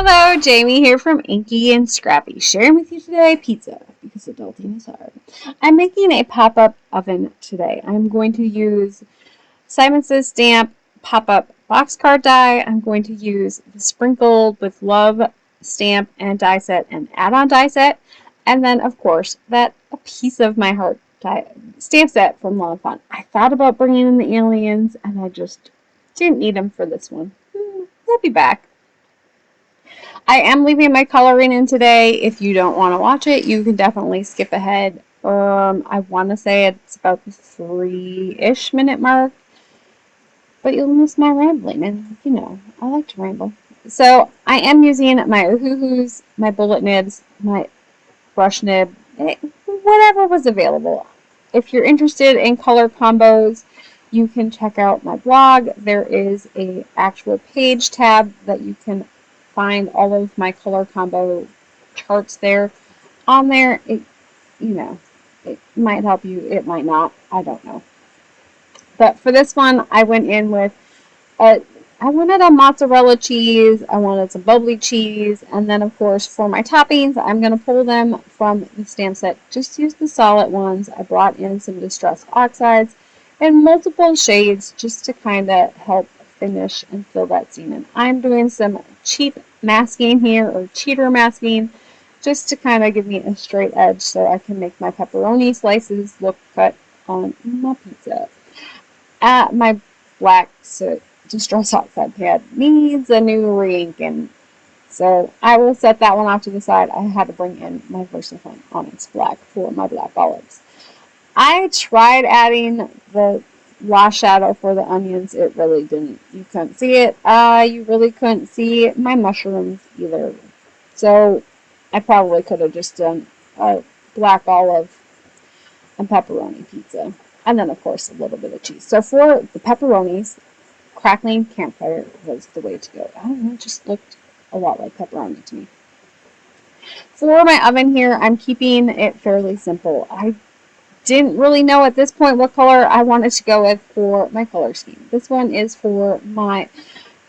Hello, Jamie here from Inky&Scrappy, sharing with you today pizza, because adulting is hard. I'm making a pop-up oven today. I'm going to use Simon Says Stamp pop-up box card die. I'm going to use the Sprinkled with Love stamp and die set and add-on die set. And then, of course, that A Piece of My Heart stamp set from Long Fawn. I thought about bringing in the aliens, and I just didn't need them for this one. We'll be back. I am leaving my coloring in today. If you don't want to watch it, you can definitely skip ahead. I want to say it's about the 3-ish minute mark. But you'll miss my rambling, and you know, I like to ramble. So I am using my Ohuhus, my bullet nibs, my brush nib, whatever was available. If you're interested in color combos, you can check out my blog. There is a actual page tab that you can find all of my color combo charts there. On there, it might help you, it might not, I don't know. But for this one, I went in with I wanted a mozzarella cheese, I wanted some bubbly cheese, and then of course for my toppings, I'm going to pull them from the stamp set. Just use the solid ones. I brought in some distressed oxides in multiple shades just to kind of help finish and fill that seam in. I'm doing some cheap masking here, or cheater masking, just to kind of give me a straight edge so I can make my pepperoni slices look cut on my pizza. My black distress oxide pad needs a new re-inking, so I will set that one off to the side. I had to bring in my VersaFine Onyx black for my black olives. I tried adding the wash shadow for the onions. It really didn't. You couldn't see it. You really couldn't see my mushrooms either. So I probably could have just done a black olive and pepperoni pizza. And then, of course, a little bit of cheese. So for the pepperonis, Crackling Campfire was the way to go. I don't know, it just looked a lot like pepperoni to me. For my oven here, I'm keeping it fairly simple. I didn't really know at this point what color I wanted to go with for my color scheme. This one is for my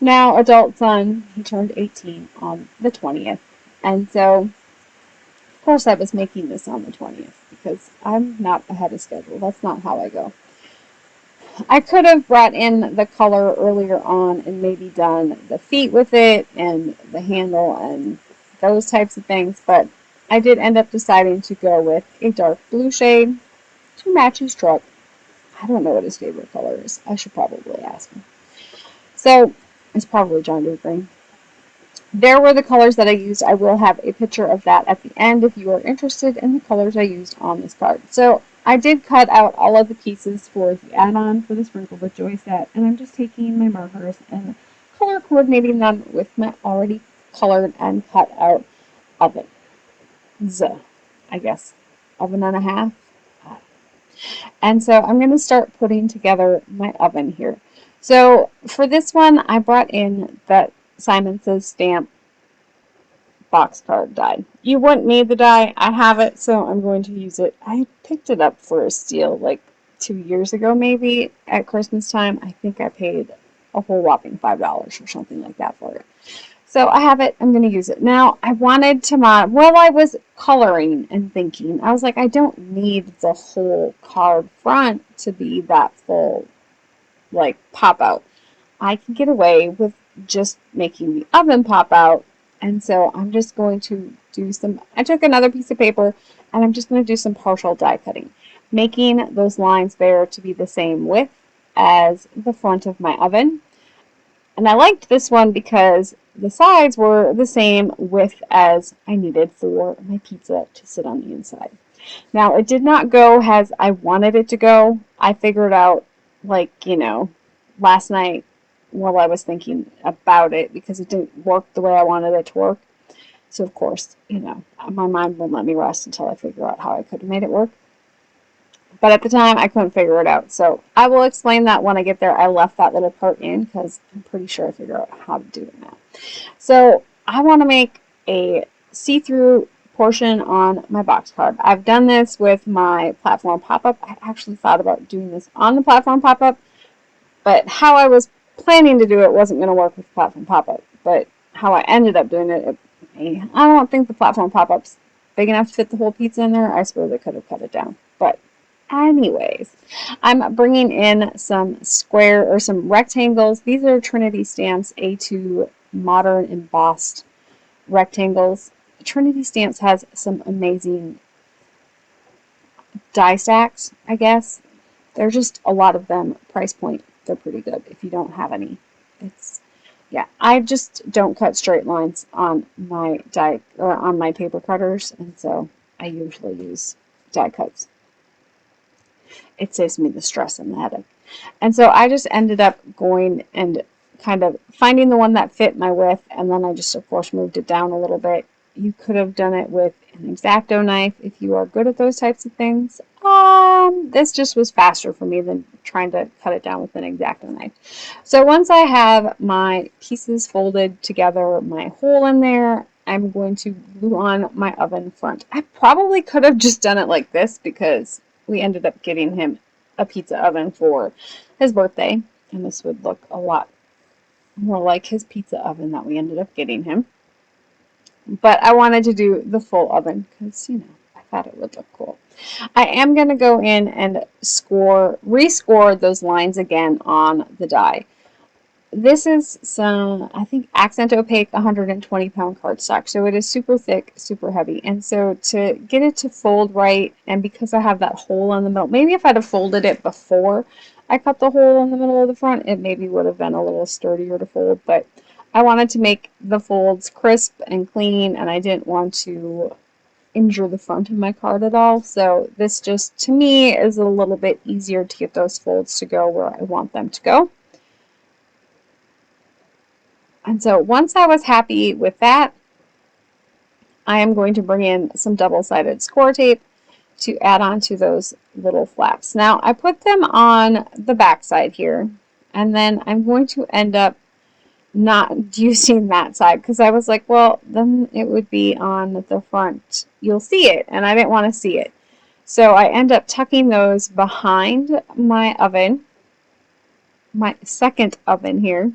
now adult son. He turned 18 on the 20th. And so, of course, I was making this on the 20th because I'm not ahead of schedule. That's not how I go. I could have brought in the color earlier on and maybe done the feet with it and the handle and those types of things, but I did end up deciding to go with a dark blue shade to match his truck. I don't know what his favorite color is. I should probably ask him. So, it's probably John Deere green. There were the colors that I used. I will have a picture of that at the end if you are interested in the colors I used on this card. So, I did cut out all of the pieces for the add-on for the Sprinkle with Joy set, and I'm just taking my markers and color coordinating them with my already colored and cut out oven. I guess. Oven and a half. And so I'm going to start putting together my oven here. So for this one, I brought in that Simon Says Stamp box card die. You wouldn't need the die. I have it, so I'm going to use it. I picked it up for a steal like 2 years ago, maybe at Christmas time. I think I paid a whole whopping $5 or something like that for it. So I have it. I'm going to use it. Now, I wanted to while I was coloring and thinking, I was like, I don't need the whole card front to be that full, like, pop out. I can get away with just making the oven pop out. And so I'm just going to do I took another piece of paper and I'm just going to do some partial die cutting, making those lines there to be the same width as the front of my oven. And I liked this one because the sides were the same width as I needed for my pizza to sit on the inside. Now, it did not go as I wanted it to go. I figured out, last night while I was thinking about it because it didn't work the way I wanted it to work. So, of course, my mind won't let me rest until I figure out how I could have made it work. But at the time, I couldn't figure it out. So I will explain that when I get there. I left that little part in because I'm pretty sure I figured out how to do it now. So I want to make a see-through portion on my box card. I've done this with my platform pop-up. I actually thought about doing this on the platform pop-up, but how I was planning to do it wasn't going to work with platform pop-up. But how I ended up doing it. I don't think the platform pop-up's big enough to fit the whole pizza in there. I suppose I could have cut it down. But anyways, I'm bringing in some square or some rectangles. These are Trinity Stamps A2 Modern Embossed rectangles. Trinity Stamps has some amazing die stacks, I guess. There's just a lot of them. Price point, they're pretty good if you don't have any. It's, yeah, I just don't cut straight lines on my die or on my paper cutters, and so I usually use die cuts. It saves me the stress and the headache. And so I just ended up going and kind of finding the one that fit my width, and then I just, of course, moved it down a little bit. You could have done it with an X-Acto knife if you are good at those types of things. This just was faster for me than trying to cut it down with an X-Acto knife. So once I have my pieces folded together, my hole in there, I'm going to glue on my oven front. I probably could have just done it like this because we ended up getting him a pizza oven for his birthday, and this would look a lot more like his pizza oven that we ended up getting him. But I wanted to do the full oven because, you know, I thought it would look cool. I am going to go in and rescore those lines again on the die. This is some, I think, Accent Opaque 120-pound cardstock. So it is super thick, super heavy. And so to get it to fold right, and because I have that hole in the middle, maybe if I'd have folded it before I cut the hole in the middle of the front, it maybe would have been a little sturdier to fold. But I wanted to make the folds crisp and clean, and I didn't want to injure the front of my card at all. So this just, to me, is a little bit easier to get those folds to go where I want them to go. And so once I was happy with that, I am going to bring in some double-sided score tape to add on to those little flaps. Now, I put them on the back side here, and then I'm going to end up not using that side because I was like, well, then it would be on the front. You'll see it, and I didn't want to see it. So I end up tucking those behind my oven, my second oven here.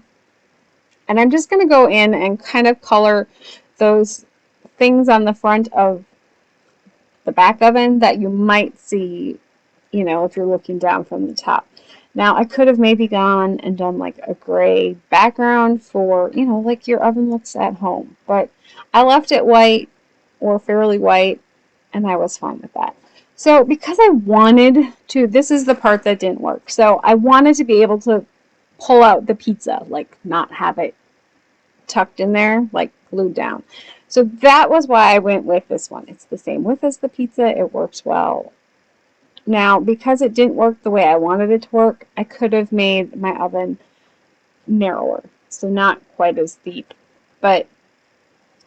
And I'm just going to go in and kind of color those things on the front of the back oven that you might see, you know, if you're looking down from the top. Now, I could have maybe gone and done like a gray background for, you know, like your oven looks at home. But I left it white or fairly white, and I was fine with that. So because I wanted to, this is the part that didn't work. So I wanted to be able to pull out the pizza, like not have it tucked in there, like glued down. So that was why I went with this one. It's the same width as the pizza. It works well. Now, because it didn't work the way I wanted it to work, I could have made my oven narrower, so not quite as deep. But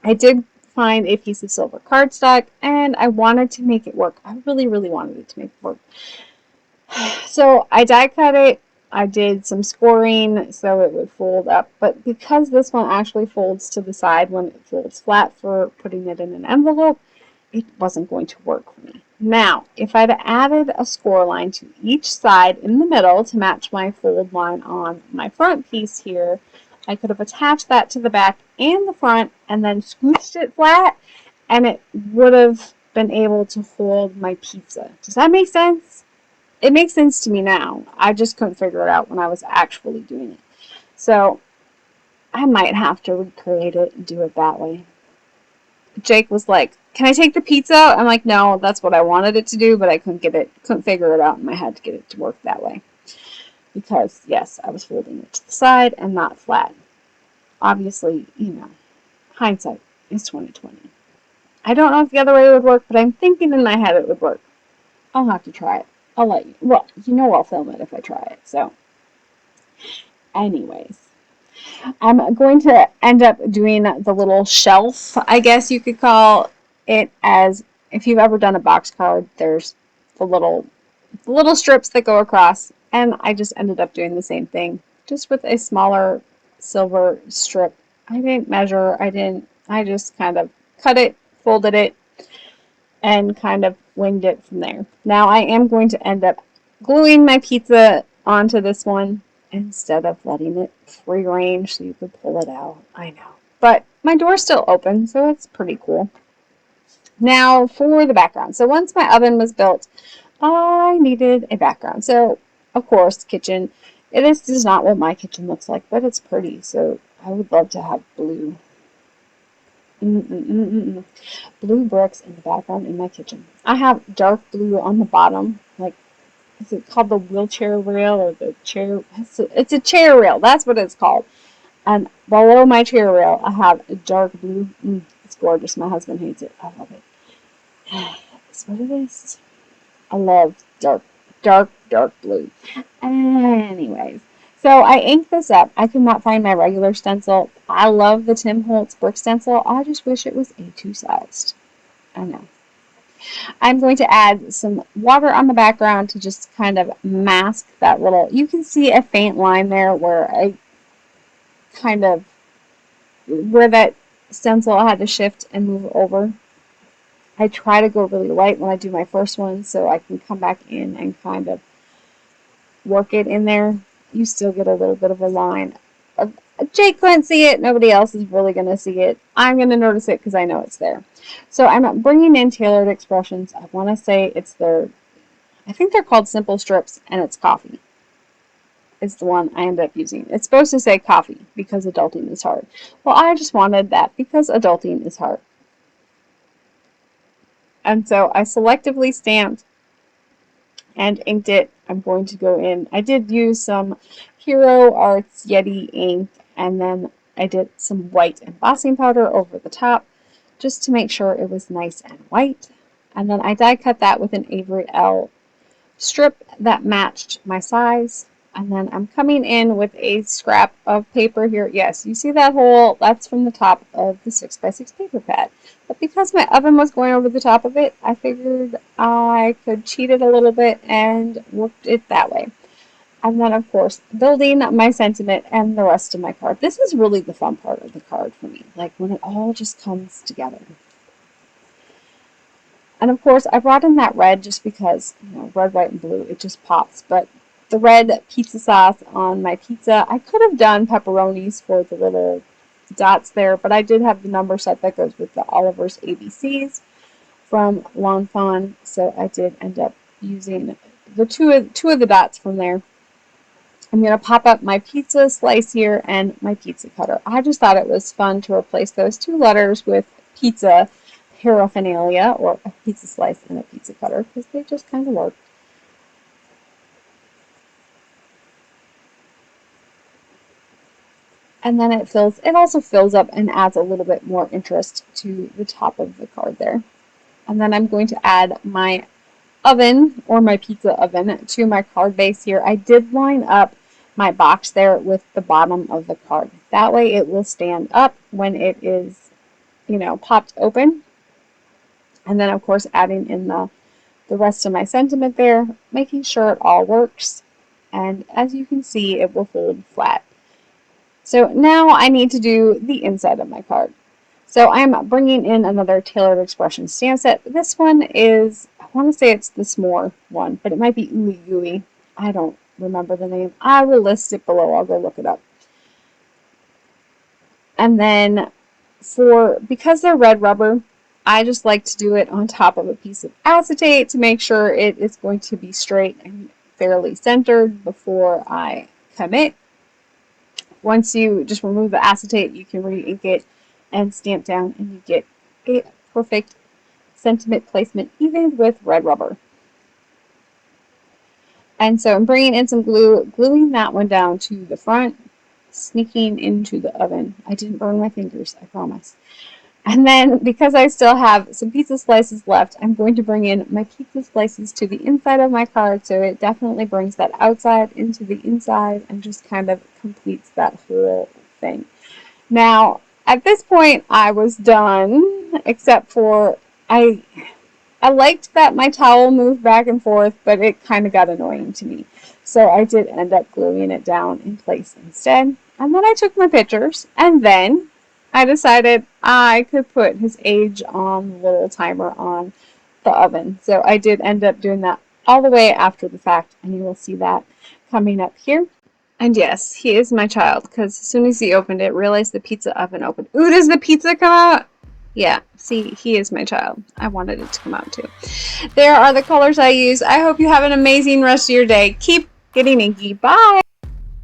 I did find a piece of silver cardstock, and I wanted to make it work. I really, really wanted it to make it work. So I die cut it. I did some scoring so it would fold up, but because this one actually folds to the side when it folds flat for putting it in an envelope, it wasn't going to work for me. Now, if I'd added a score line to each side in the middle to match my fold line on my front piece here, I could have attached that to the back and the front and then scooched it flat, and it would have been able to hold my pizza. Does that make sense? It makes sense to me now. I just couldn't figure it out when I was actually doing it. So I might have to recreate it and do it that way. Jake was like, "Can I take the pizza?" I'm like, "No, that's what I wanted it to do, but I couldn't figure it out in my head to get it to work that way." Because, yes, I was folding it to the side and not flat. Obviously, you know, hindsight is 20/20. I don't know if the other way would work, but I'm thinking in my head it would work. I'll have to try it. I'll let you. Well, you know I'll film it if I try it. So, anyways, I'm going to end up doing the little shelf, I guess you could call it, as if you've ever done a box card, there's the little strips that go across, and I just ended up doing the same thing, just with a smaller silver strip. I didn't measure, I just kind of cut it, folded it, and kind of winged it from there. Now I am going to end up gluing my pizza onto this one instead of letting it free range so you could pull it out. I know. but my door's still open, so it's pretty cool. Now for the background. So once my oven was built, I needed a background. So, of course, kitchen. This is not what my kitchen looks like, but it's pretty. So I would love to have blue. Blue bricks in the background in my kitchen. I have dark blue on the bottom, like, is it called the wheelchair rail or the chair? It's a chair rail. That's what it's called. And below my chair rail, I have a dark blue. It's gorgeous. My husband hates it. I love it. That's what it is. I love dark blue. Anyways, so I inked this up. I could not find my regular stencil. I love the Tim Holtz brick stencil. I just wish it was A2 sized. I know. I'm going to add some water on the background to just kind of mask that little, you can see a faint line there where I kind of, where that stencil had to shift and move over. I try to go really light when I do my first one so I can come back in and kind of work it in there. You still get a little bit of a line. Jake couldn't see it. Nobody else is really going to see it. I'm going to notice it because I know it's there. So I'm bringing in Tailored Expressions. I want to say it's their, I think they're called Simple Strips, and it's coffee. It's the one I end up using. It's supposed to say coffee because adulting is hard. Well, I just wanted that because adulting is hard. And so I selectively stamped and inked it. I'm going to go in. I did use some Hero Arts Yeti ink, and then I did some white embossing powder over the top just to make sure it was nice and white. And then I die cut that with an Avery L strip that matched my size. And then I'm coming in with a scrap of paper here. Yes, you see that hole? That's from the top of the 6x6 paper pad. But because my oven was going over the top of it, I figured I could cheat it a little bit and worked it that way. And then, of course, building my sentiment and the rest of my card. This is really the fun part of the card for me, like when it all just comes together. And, of course, I brought in that red just because, you know, red, white, and blue, it just pops. But the red pizza sauce on my pizza, I could have done pepperonis for the little dots there, but I did have the number set that goes with the Oliver's ABCs from Fawn, so I did end up using the two of the dots from there. I'm going to pop up my pizza slice here and my pizza cutter. I just thought it was fun to replace those two letters with pizza paraphernalia, or a pizza slice and a pizza cutter, because they just kind of work. And then it also fills up and adds a little bit more interest to the top of the card there. And then I'm going to add my oven, or my pizza oven, to my card base here. I did line up my box there with the bottom of the card. That way it will stand up when it is, you know, popped open. And then, of course, adding in the rest of my sentiment there, making sure it all works. And as you can see, it will fold flat. So now I need to do the inside of my card. So I'm bringing in another Tailored Expression stamp set. This one is, I want to say it's the s'more one, but it might be Ooey Gooey. I don't remember the name. I will list it below. I'll go look it up. And then because they're red rubber, I just like to do it on top of a piece of acetate to make sure it is going to be straight and fairly centered before I commit. Once you just remove the acetate, you can re-ink it and stamp down, and you get a perfect sentiment placement, even with red rubber. And so I'm bringing in some glue, gluing that one down to the front, sneaking into the oven. I didn't burn my fingers, I promise. And then, because I still have some pizza slices left, I'm going to bring in my pizza slices to the inside of my card, so it definitely brings that outside into the inside and just kind of completes that whole thing. Now, at this point, I was done, except for I liked that my towel moved back and forth, but it kind of got annoying to me. So I did end up gluing it down in place instead. And then I took my pictures, and then I decided I could put his age on the little timer on the oven. So I did end up doing that all the way after the fact, and you will see that coming up here. And yes, he is my child, because as soon as he opened it, realized the pizza oven opened. Ooh, does the pizza come out? Yeah, see, he is my child. I wanted it to come out too. There are the colors I use. I hope you have an amazing rest of your day. Keep getting inky. Bye!